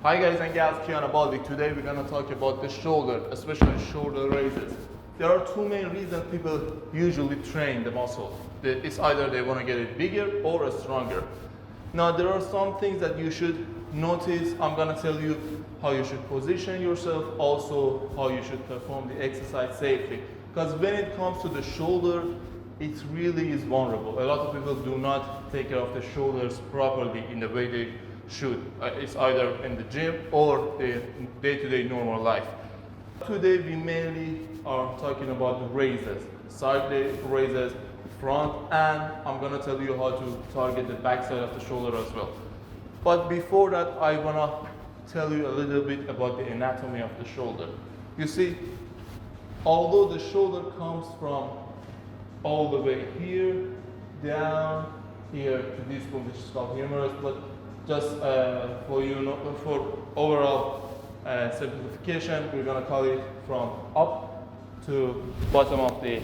Hi guys and gals, Kiana Baldi. Today we're going to talk about the shoulder, especially shoulder raises. There are two main reasons people usually train the muscle. It's either they want to get it bigger or stronger. Now there are some things that you should notice. I'm going to tell you how you should position yourself, also how you should perform the exercise safely. Because when it comes to the shoulder, it really is vulnerable. A lot of people do not take care of the shoulders properly in the way they should. It's either in the gym or their day-to-day normal life. Today we mainly are talking about the raises, side raises, front, and I'm going to tell you how to target the back side of the shoulder as well. But before that, I want to tell you a little bit about the anatomy of the shoulder. You see, although the shoulder comes from all the way here, down here to this point, which is called humerus, but just for overall simplification, we're going to call it from up to bottom of the,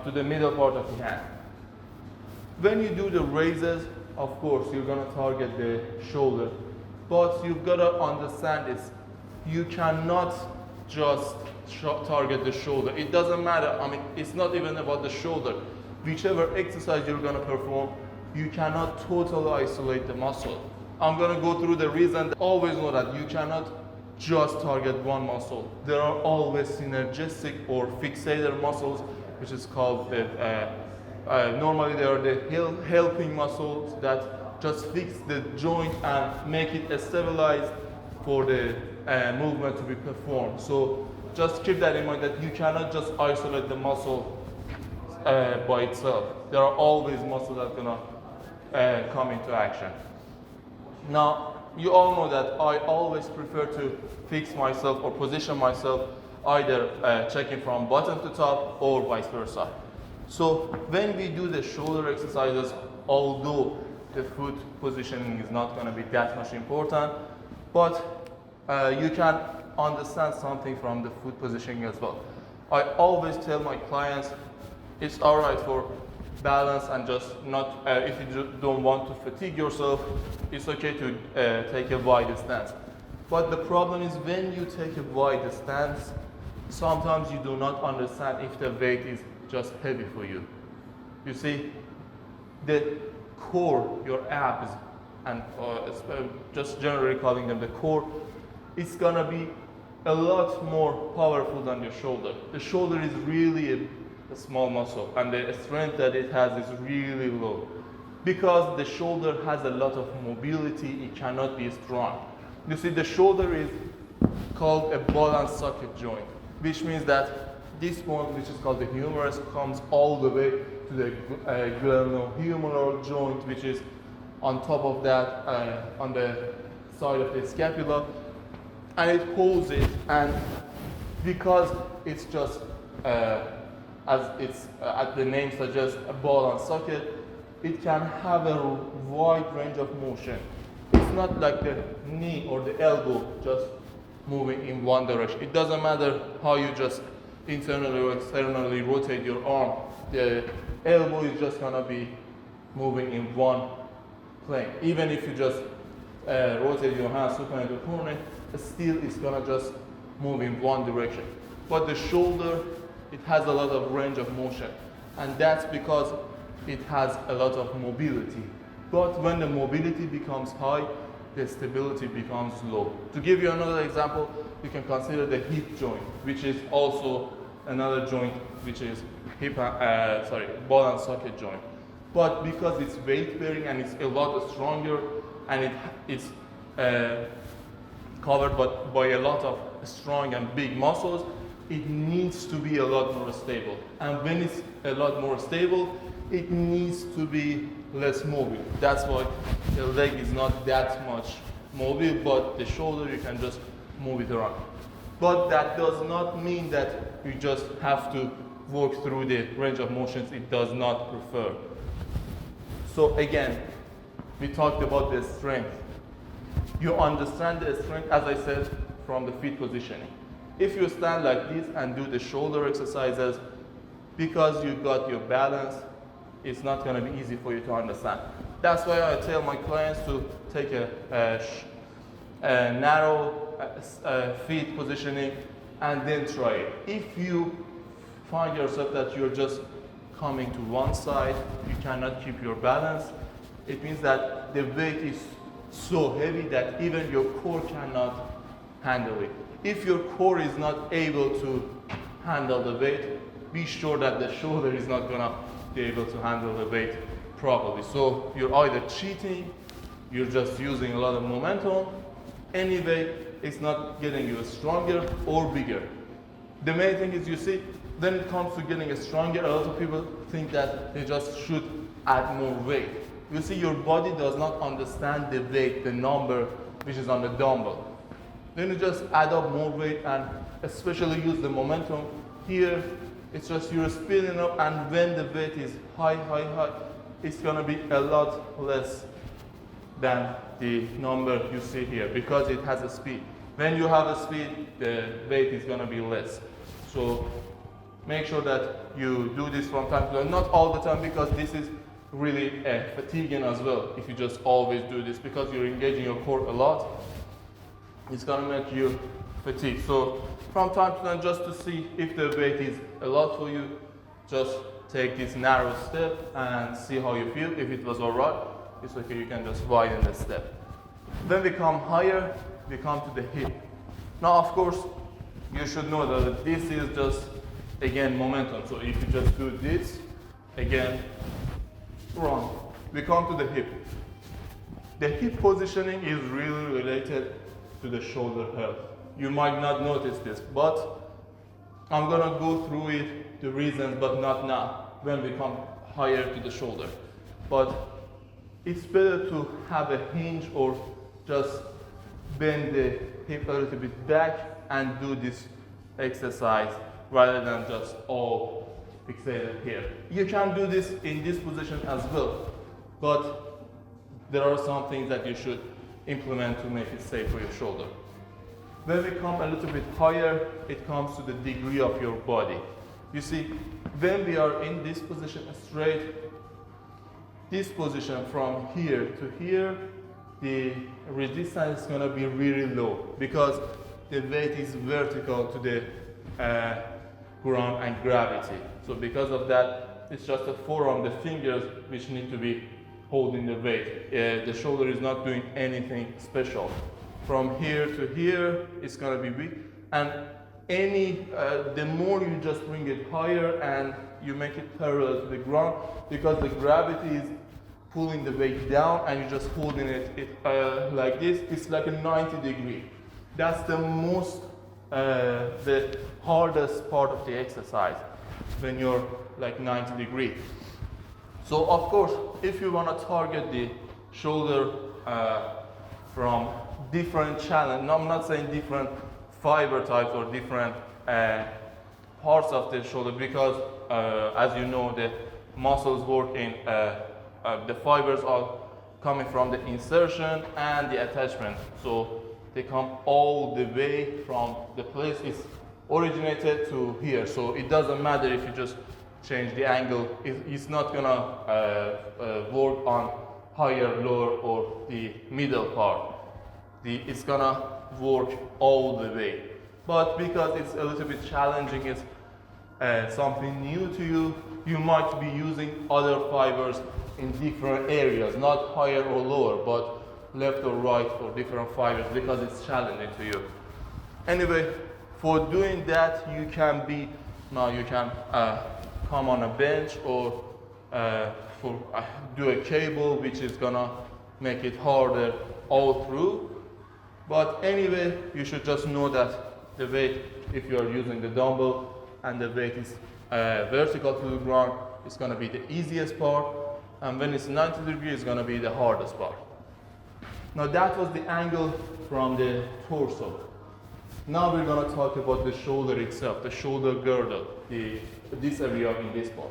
to the middle part of the hand. When you do the raises, of course, you're going to target the shoulder, but you've got to understand this. You cannot just target the shoulder. It doesn't matter. I mean, it's not even about the shoulder. Whichever exercise you're going to perform, you cannot totally isolate the muscle. I'm going to go through the reason. Always know that you cannot just target one muscle. There are always synergistic or fixator muscles, which is called normally they are the helping muscles that just fix the joint and make it stabilized for the movement to be performed. So just keep that in mind, that you cannot just isolate the muscle by itself. There are always muscles that are gonna come into action. Now, you all know that I always prefer to fix myself or position myself either checking from bottom to top or vice versa. So when we do the shoulder exercises, although the foot positioning is not going to be that much important, but you can understand something from the foot positioning as well. I always tell my clients it's alright for balance and just not, if you don't want to fatigue yourself, it's okay to take a wide stance. But the problem is when you take a wide stance, sometimes you do not understand if the weight is just heavy for you. You see, the core, your abs, and just generally calling them the core, it's gonna be a lot more powerful than your shoulder. The shoulder is really a small muscle, and the strength that it has is really low. Because the shoulder has a lot of mobility, it cannot be strong. You see, the shoulder is called a ball and socket joint, which means that this point, which is called the humerus, comes all the way to the glenohumeral joint, which is on top of that, on the side of the scapula, and it holds it. And because it's just as the name suggests, a ball and socket, it can have a wide range of motion. It's not like the knee or the elbow just moving in one direction. It doesn't matter how you just internally or externally rotate your arm. The elbow is just gonna be moving in one plane. Even if you just rotate your hand supine to corner, still it's gonna just move in one direction. But the shoulder, it has a lot of range of motion, and that's because it has a lot of mobility. But when the mobility becomes high, the stability becomes low. To give you another example, you can consider the hip joint, which is also another joint, which is ball and socket joint. But because it's weight bearing and it's a lot stronger, and it's covered by a lot of strong and big muscles, it needs to be a lot more stable. And when it's a lot more stable, it needs to be less mobile. That's why the leg is not that much mobile, but the shoulder, you can just move it around. But that does not mean that you just have to work through the range of motions it does not prefer. So again, we talked about the strength. You understand the strength, as I said, from the feet positioning. If you stand like this and do the shoulder exercises, because you got your balance, it's not going to be easy for you to understand. That's why I tell my clients to take narrow feet positioning, and then try it. If you find yourself that you're just coming to one side, you cannot keep your balance, it means that the weight is so heavy that even your core cannot handle it. If your core is not able to handle the weight, be sure that the shoulder is not gonna be able to handle the weight properly. So you're either cheating, you're just using a lot of momentum. Anyway, it's not getting you stronger or bigger. The main thing is, you see, when it comes to getting stronger, a lot of people think that they just should add more weight. You see, your body does not understand the weight, the number which is on the dumbbell. Then you just add up more weight and especially use the momentum. Here, it's just you're spinning up, and when the weight is high, it's gonna be a lot less than the number you see here because it has a speed. When you have a speed, the weight is gonna be less. So make sure that you do this from time to time, not all the time, because this is really fatiguing as well. If you just always do this, because you're engaging your core a lot, it's gonna make you fatigued. So from time to time, just to see if the weight is a lot for you, just take this narrow step and see how you feel. If it was alright, it's okay, you can just widen the step. Then we come higher, we come to the hip. Now, of course, you should know that this is just, again, momentum. So if you just do this, again, run. We come to the hip. The hip positioning is really related to the shoulder health. You might not notice this, but I'm gonna go through it, the reasons, but not now, when we come higher to the shoulder. But it's better to have a hinge or just bend the hip a little bit back and do this exercise rather than just all fixated here. You can do this in this position as well, but there are some things that you should implement to make it safe for your shoulder. When we come a little bit higher, it comes to the degree of your body. You see, when we are in this position straight, this position from here to here, the resistance is going to be really low because the weight is vertical to the ground and gravity. So because of that, it's just the forearm, the fingers, which need to be holding the weight. The shoulder is not doing anything special. From here to here, it's going to be weak. And the more you just bring it higher and you make it parallel to the ground, because the gravity is pulling the weight down and you're just holding it like this, it's like a 90 degree. That's the the hardest part of the exercise, when you're like 90 degree. So of course, if you want to target the shoulder from different challenge, no, I'm not saying different fiber types or different parts of the shoulder, because as you know, the muscles work in the fibers are coming from the insertion and the attachment. So they come all the way from the place it's originated to here. So it doesn't matter if you just change the angle. It's not gonna work on higher, lower, or the middle part. It's gonna work all the way. But because it's a little bit challenging, it's something new to you, you might be using other fibers in different areas, not higher or lower, but left or right for different fibers, because it's challenging to you. Anyway, for doing that, you can come on a bench or do a cable, which is gonna make it harder all through. But anyway, you should just know that the weight, if you are using the dumbbell and the weight is vertical to the ground, it's gonna be the easiest part. And when it's 90 degrees, it's gonna be the hardest part. Now that was the angle from the torso. Now we're gonna talk about the shoulder itself, the shoulder girdle, this area in this part.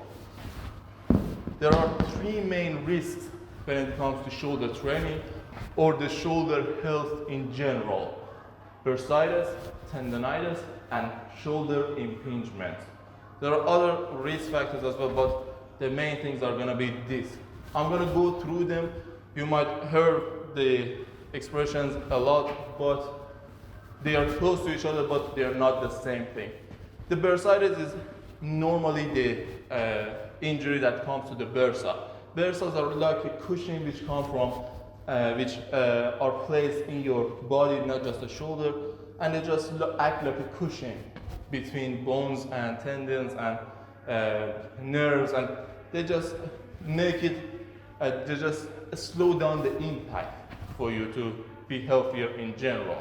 There are three main risks when it comes to shoulder training or the shoulder health in general: bursitis, tendonitis, and shoulder impingement. There are other risk factors as well, but the main things are gonna be this. I'm gonna go through them. You might heard the expressions a lot, but they are close to each other, but they are not the same thing. The bursitis is normally the injury that comes to the bursa. Bursas are like a cushion which come from, which are placed in your body, not just the shoulder, and they just act like a cushion between bones and tendons and nerves, and they just make it, they just slow down the impact for you to be healthier in general.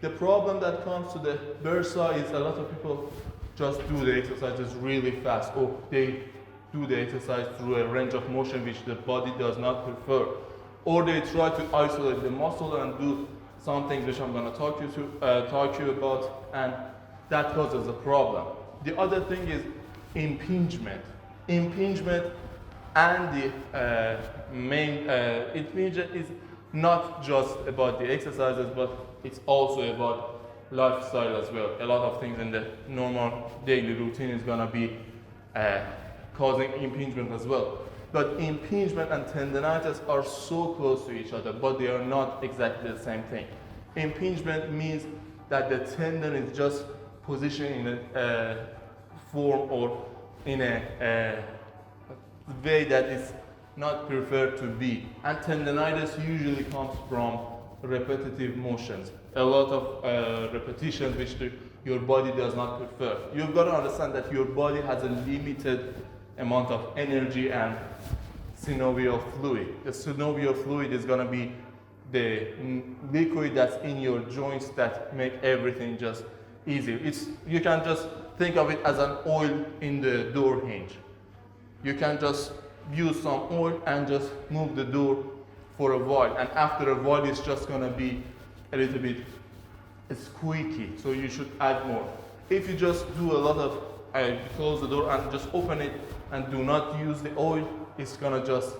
The problem that comes to the bursa is a lot of people just do the exercises really fast, or they do the exercise through a range of motion which the body does not prefer, or they try to isolate the muscle and do something which I'm going to talk to you about, and that causes a problem. The other thing is impingement. Impingement and the impingement is not just about the exercises, but it's also about lifestyle as well. A lot of things in the normal daily routine is going to be causing impingement as well. But impingement and tendonitis are so close to each other, but they are not exactly the same thing. Impingement means that the tendon is just positioned in a form or in a way that is not preferred to be. And tendonitis usually comes from repetitive motions, a lot of repetitions which your body does not prefer. You've got to understand that your body has a limited amount of energy and synovial fluid. The synovial fluid is going to be the liquid that's in your joints that make everything just easier. You can just think of it as an oil in the door hinge. You can just use some oil and just move the door for a while, and after a while it's just going to be a little bit squeaky, so you should add more. If you just do a lot of close the door and just open it and do not use the oil, it's going to just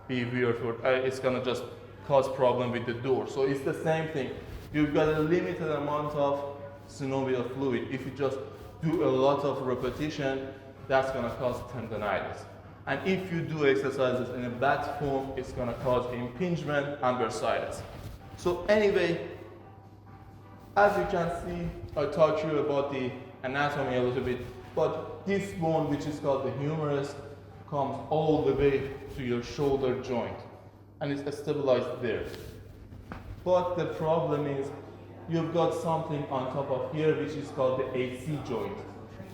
be weird, it's going to just cause problem with the door. So it's the same thing. You've got a limited amount of synovial fluid. If you just do a lot of repetition, that's going to cause tendonitis. And if you do exercises in a bad form, it's going to cause impingement and bursitis. So anyway, as you can see, I talked to you about the anatomy a little bit, but this bone, which is called the humerus, comes all the way to your shoulder joint, and it's stabilized there. But the problem is, you've got something on top of here, which is called the AC joint.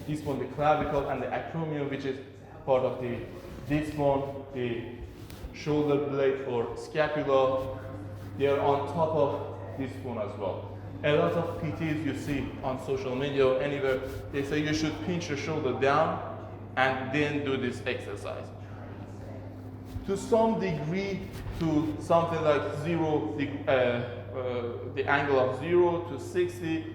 This one, the clavicle, and the acromion, which is part of this bone, the shoulder blade or scapula, they are on top of this bone as well. A lot of PTs you see on social media or anywhere, they say you should pinch your shoulder down and then do this exercise. To some degree, to something like the angle of 0 to 60,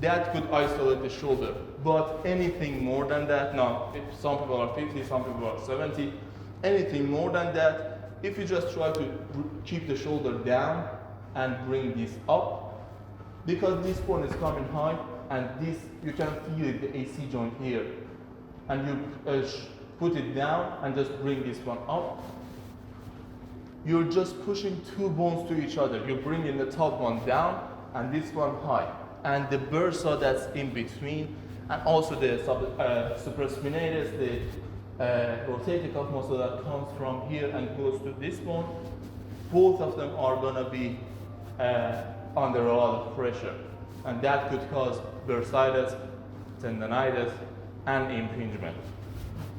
that could isolate the shoulder. But anything more than that, now, if some people are 50, some people are 70, anything more than that, if you just try to keep the shoulder down and bring this up, because this bone is coming high, and this, you can feel it, the AC joint here, and you put it down and just bring this one up, you're just pushing two bones to each other. You're bringing the top one down and this one high. And the bursa that's in between, and also the supraspinatus, the rotator cuff muscle that comes from here and goes to this bone, both of them are going to be under a lot of pressure. And that could cause bursitis, tendonitis, and impingement.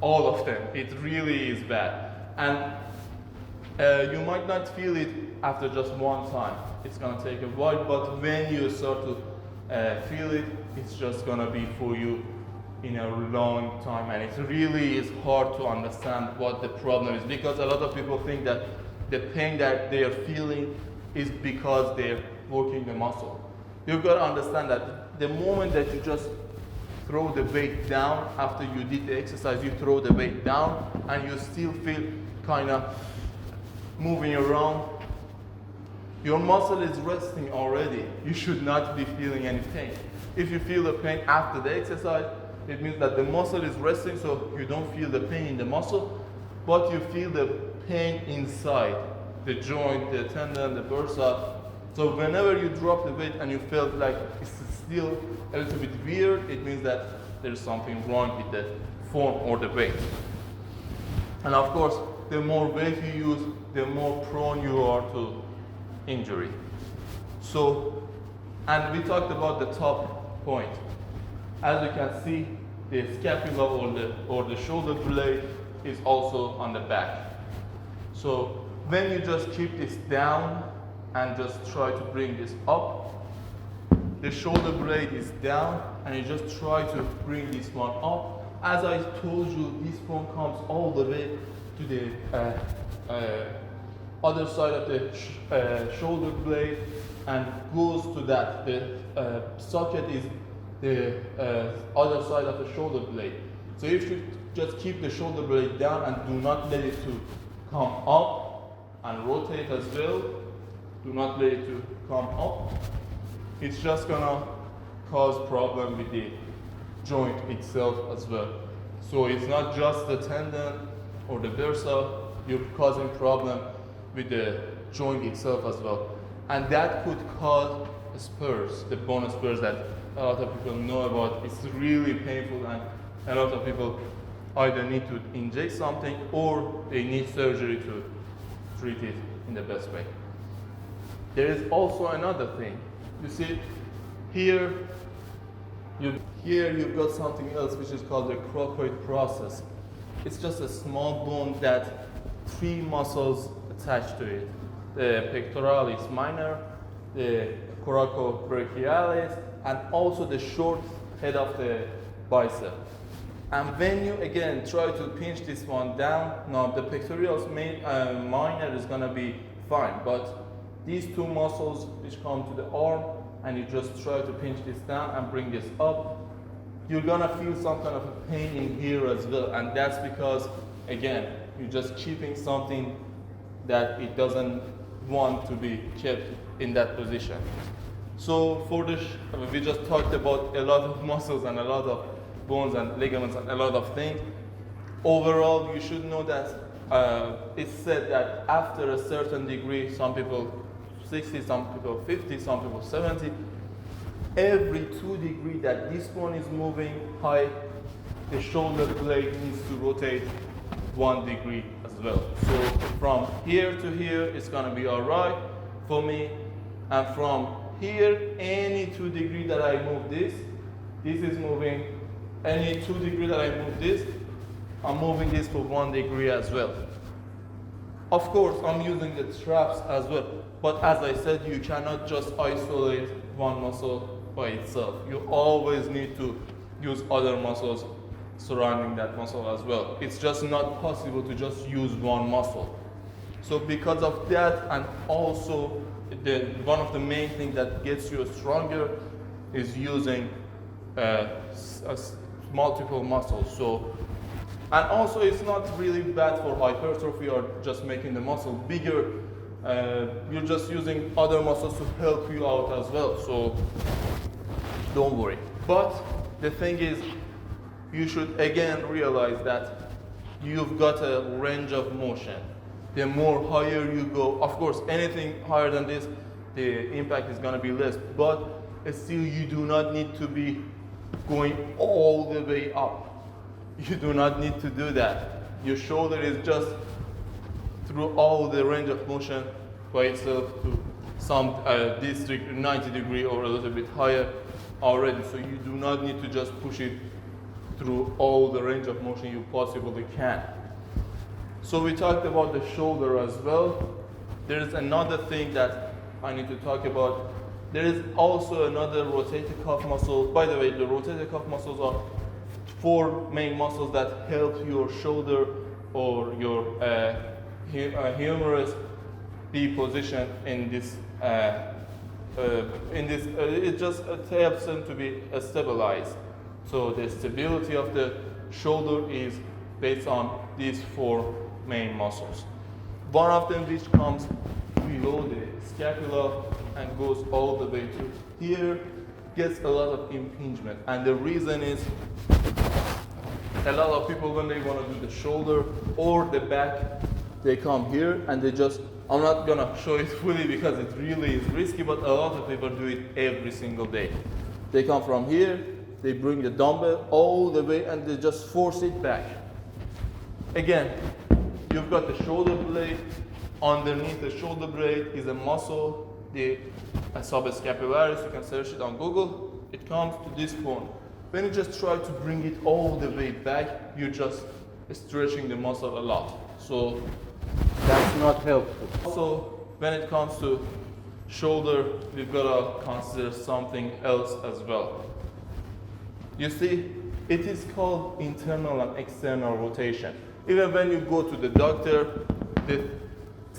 All of them. It really is bad. And you might not feel it after just one time. It's going to take a while, but when you start to feel it, it's just going to be for you in a long time. And it really is hard to understand what the problem is, because a lot of people think that the pain that they are feeling is because they're working the muscle. You've got to understand that the moment that you just throw the weight down after you did the exercise, you throw the weight down and you still feel kind of moving around, your muscle is resting already. You should not be feeling any pain. If you feel the pain after the exercise, it means that the muscle is resting, so you don't feel the pain in the muscle, but you feel the pain inside. the joint, the tendon, the bursa. So whenever you drop the weight and you feel like it's still a little bit weird, it means that there's something wrong with the form or the weight. And of course, the more weight you use, the more prone you are to injury. So, and we talked about the top point. As you can see, the scapula or the shoulder blade is also on the back. So when you just keep this down and just try to bring this up, the shoulder blade is down and you just try to bring this one up. As I told you, this one comes all the way to the other side of the shoulder blade and goes to that. The socket is the other side of the shoulder blade. So if you just keep the shoulder blade down and do not let it to come up and rotate as well, do not let it to come up, it's just gonna cause problem with the joint itself as well. So it's not just the tendon or the bursa, you're causing problem with the joint itself as well. And that could cause spurs, the bone spurs that a lot of people know about. It's really painful and a lot of people either need to inject something or they need surgery to treat it in the best way. There is also another thing. You see, here you've got something else which is called the cricoid process. It's just a small bone that 3 muscles attached to it. The pectoralis minor, the coracobrachialis, and also the short head of the bicep. And when you again try to pinch this one down, now the pectoralis minor is gonna be fine, but these 2 muscles which come to the arm, and you just try to pinch this down and bring this up, you're gonna feel some kind of a pain in here as well. And that's because, again, you're just keeping something that it doesn't want to be kept in that position. So for this, we just talked about a lot of muscles and a lot of bones and ligaments and a lot of things. Overall, you should know that it's said that after a certain degree, some people 60, some people 50, some people 70, every 2 degrees that this one is moving high, the shoulder blade needs to rotate 1 degree as well. So from here to here, it's gonna be all right for me. And from here, any 2 degrees that I move this is moving. Any 2 degrees that I move this, I'm moving this for 1 degree as well. Of course, I'm using the traps as well. But as I said, you cannot just isolate one muscle by itself. You always need to use other muscles surrounding that muscle as well. It's just not possible to just use one muscle. So because of that, and also one of the main things that gets you stronger is using multiple muscles. So, and also it's not really bad for hypertrophy or just making the muscle bigger. You're just using other muscles to help you out as well, so don't worry. But the thing is, you should again realize that you've got a range of motion. The more higher you go, of course, anything higher than this, the impact is gonna be less, but still you do not need to be going all the way up. You do not need to do that. Your shoulder is just through all the range of motion by itself to some district 90 degree or a little bit higher already. So you do not need to just push it through all the range of motion you possibly can. So we talked about the shoulder as well. There is another thing that I need to talk about. There is also another rotator cuff muscle. By the way, the rotator cuff muscles are 4 main muscles that help your shoulder or your humerus be positioned in this. It just helps them to be stabilized. So the stability of the shoulder is based on these 4 main muscles. One of them which comes below the scapula and goes all the way to here gets a lot of impingement. And the reason is a lot of people when they want to do the shoulder or the back, they come here and they just I'm not gonna show it fully because it really is risky, but a lot of people do it every single day. They come from here, they bring the dumbbell all the way and they just force it back. Again, you've got the shoulder blade. Underneath the shoulder blade is a muscle, the subscapularis. You can search it on Google. It comes to this point. When you just try to bring it all the way back, you're just stretching the muscle a lot. So That's not helpful. also, when it comes to shoulder, we've got to consider something else as well. You see, it is called internal and external rotation. Even when you go to the doctor, the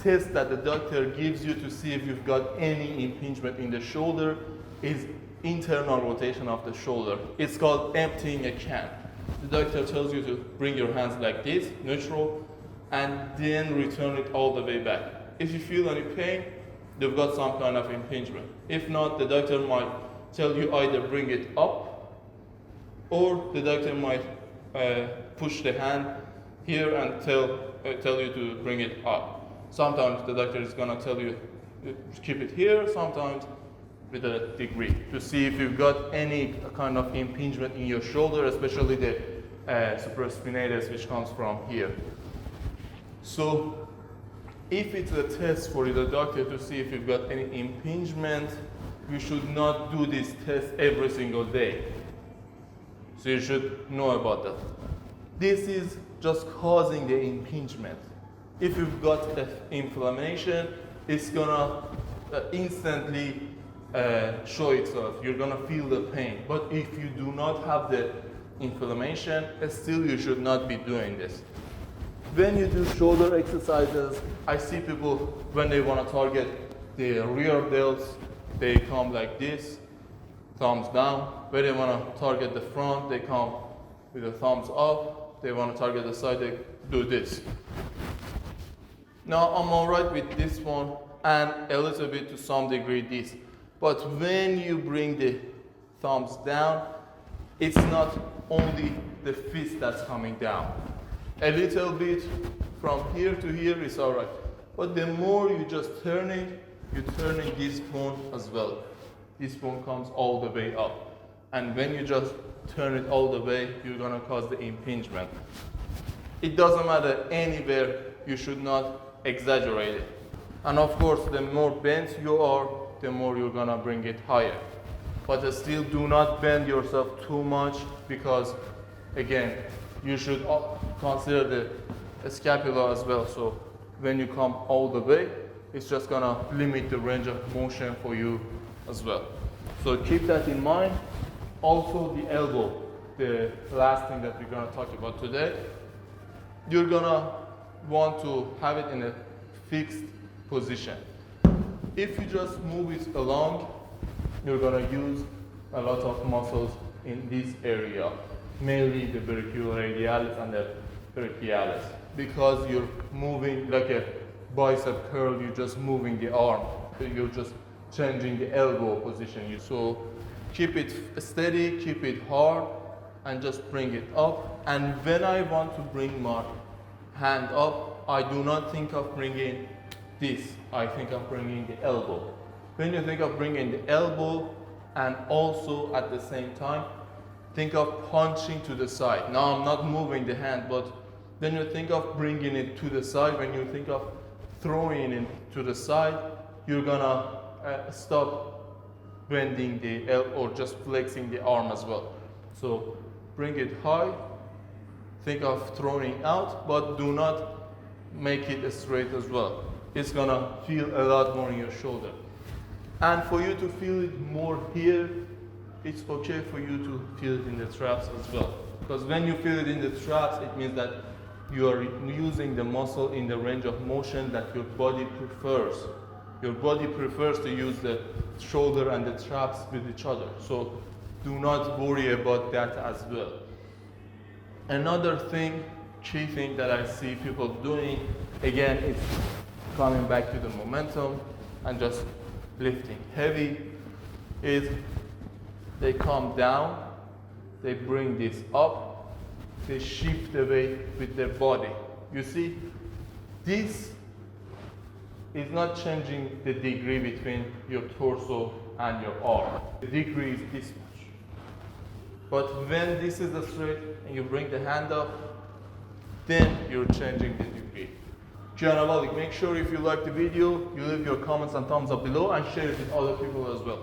test that the doctor gives you to see if you've got any impingement in the shoulder is internal rotation of the shoulder. It's called emptying a can. The doctor tells you to bring your hands like this, neutral, and then return it all the way back. If you feel any pain, you've got some kind of impingement. If not, the doctor might tell you either bring it up, or the doctor might push the hand here and tell you to bring it up. Sometimes the doctor is gonna tell you to keep it here, sometimes with a degree, to see if you've got any kind of impingement in your shoulder, especially the supraspinatus, which comes from here. So if it's a test for the doctor to see if you've got any impingement, you should not do this test every single day. So you should know about that. This is just causing the impingement. If you've got the inflammation, it's gonna instantly show itself. You're gonna feel the pain. But if you do not have the inflammation, still you should not be doing this. When you do shoulder exercises, I see people when they want to target the rear delts, they come like this, thumbs down. When they want to target the front, they come with the thumbs up. They want to target the side, they do this. Now I'm alright with this one and a little bit to some degree this. But when you bring the thumbs down, it's not only the fist that's coming down. A little bit from here to here is alright. But the more you just turn it, you're turning this bone as well. This bone comes all the way up. And when you just turn it all the way, you're gonna cause the impingement. It doesn't matter anywhere, you should not exaggerate it. And of course, the more bent you are, the more you're gonna bring it higher. But still do not bend yourself too much because, again, you should consider the scapula as well. So when you come all the way, it's just gonna limit the range of motion for you as well. So keep that in mind. Also the elbow, the last thing that we're gonna talk about today. You're gonna want to have it in a fixed position. If you just move it along, you're gonna use a lot of muscles in this area, mainly the brachioradialis and the brachialis, because you're moving like a bicep curl, you're just moving the arm, you're just changing the elbow position. So keep it steady, keep it hard, and just bring it up. And when I want to bring my hand up, I do not think of bringing this, I think of bringing the elbow. When you think of bringing the elbow, and also at the same time, think of punching to the side. Now I'm not moving the hand, but when you think of bringing it to the side, when you think of throwing it to the side, you're gonna stop bending the elbow or just flexing the arm as well. So bring it high, think of throwing out, but do not make it straight as well. It's gonna feel a lot more in your shoulder. And for you to feel it more here, it's okay for you to feel it in the traps as well. Because when you feel it in the traps, it means that you are using the muscle in the range of motion that your body prefers. Your body prefers to use the shoulder and the traps with each other. So do not worry about that as well. Another thing, key thing that I see people doing, again, it's coming back to the momentum and just lifting heavy, is they come down, they bring this up, they shift the weight with their body. You see, this is not changing the degree between your torso and your arm. The degree is this much. But when this is straight and you bring the hand up, then you're changing the degree. Make sure if you like the video, you leave your comments and thumbs up below and share it with other people as well.